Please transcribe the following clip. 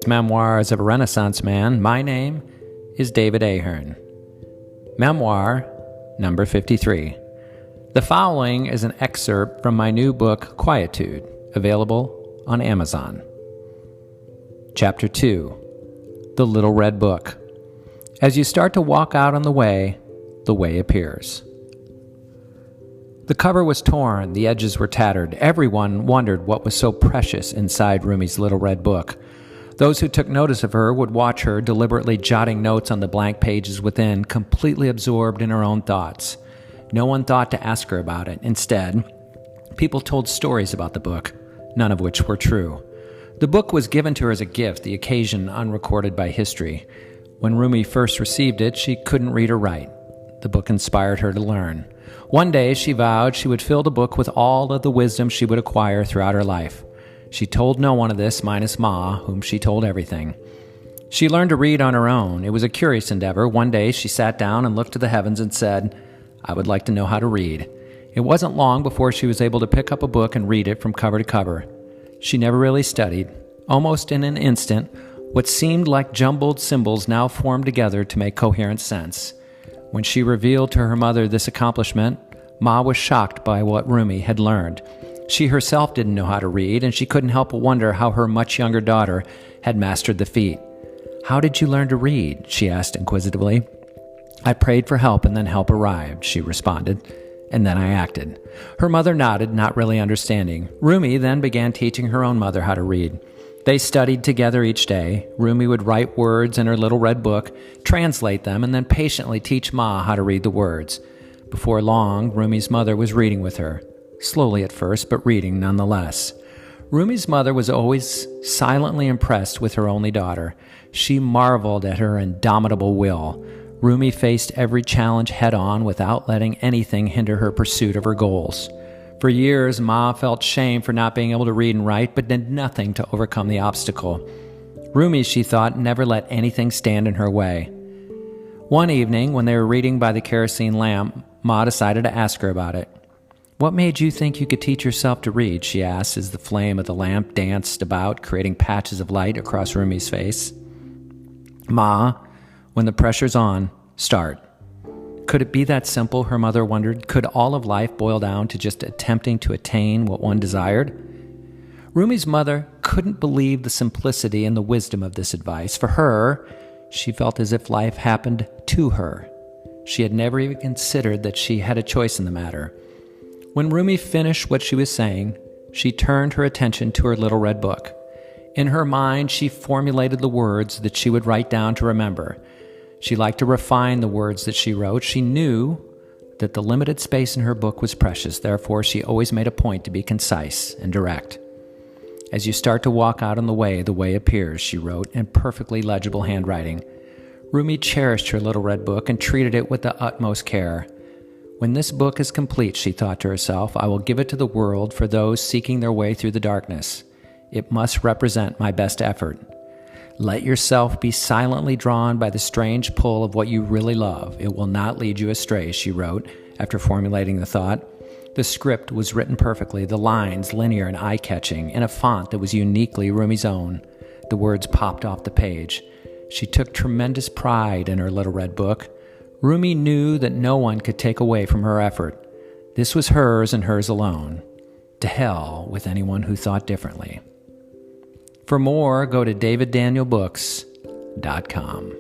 Memoirs of a Renaissance Man. My name is David Ahearn. Memoir number 53. The following is an excerpt from my new book, Quietude, available on Amazon. Chapter 2. The Little Red Book. As you start to walk out on the way appears. The cover was torn, the edges were tattered. Everyone wondered what was so precious inside Rumi's little red book. Those who took notice of her would watch her deliberately jotting notes on the blank pages within, completely absorbed in her own thoughts. No one thought to ask her about it. Instead, people told stories about the book, none of which were true. The book was given to her as a gift, the occasion unrecorded by history. When Rumi first received it, she couldn't read or write. The book inspired her to learn. One day, she vowed she would fill the book with all of the wisdom she would acquire throughout her life. She told no one of this, minus Ma, whom she told everything. She learned to read on her own. It was a curious endeavor. One day, she sat down and looked to the heavens and said, "I would like to know how to read." It wasn't long before she was able to pick up a book and read it from cover to cover. She never really studied. Almost in an instant, what seemed like jumbled symbols now formed together to make coherent sense. When she revealed to her mother this accomplishment, Ma was shocked by what Rumi had learned. She herself didn't know how to read, and she couldn't help but wonder how her much younger daughter had mastered the feat. "How did you learn to read?" she asked inquisitively. "I prayed for help, and then help arrived," she responded, "and then I acted." Her mother nodded, not really understanding. Rumi then began teaching her own mother how to read. They studied together each day. Rumi would write words in her little red book, translate them, and then patiently teach Ma how to read the words. Before long, Rumi's mother was reading with her. Slowly at first, but reading nonetheless. Rumi's mother was always silently impressed with her only daughter. She marveled at her indomitable will. Rumi faced every challenge head-on without letting anything hinder her pursuit of her goals. For years, Ma felt shame for not being able to read and write, but did nothing to overcome the obstacle. Rumi, she thought, never let anything stand in her way. One evening, when they were reading by the kerosene lamp, Ma decided to ask her about it. "What made you think you could teach yourself to read?" she asked as the flame of the lamp danced about, creating patches of light across Rumi's face. "Ma, when the pressure's on, start." Could it be that simple, her mother wondered? Could all of life boil down to just attempting to attain what one desired? Rumi's mother couldn't believe the simplicity and the wisdom of this advice. For her, she felt as if life happened to her. She had never even considered that she had a choice in the matter. When Rumi finished what she was saying, she turned her attention to her little red book. In her mind, she formulated the words that she would write down to remember. She liked to refine the words that she wrote. She knew that the limited space in her book was precious. Therefore, she always made a point to be concise and direct. "As you start to walk out on the way appears," she wrote in perfectly legible handwriting. Rumi cherished her little red book and treated it with the utmost care. "When this book is complete," she thought to herself, "I will give it to the world for those seeking their way through the darkness. It must represent my best effort. Let yourself be silently drawn by the strange pull of what you really love. It will not lead you astray," she wrote after formulating the thought. The script was written perfectly, the lines linear and eye-catching, in a font that was uniquely Rumi's own. The words popped off the page. She took tremendous pride in her little red book. Rumi knew that no one could take away from her effort. This was hers and hers alone. To hell with anyone who thought differently. For more, go to daviddanielbooks.com.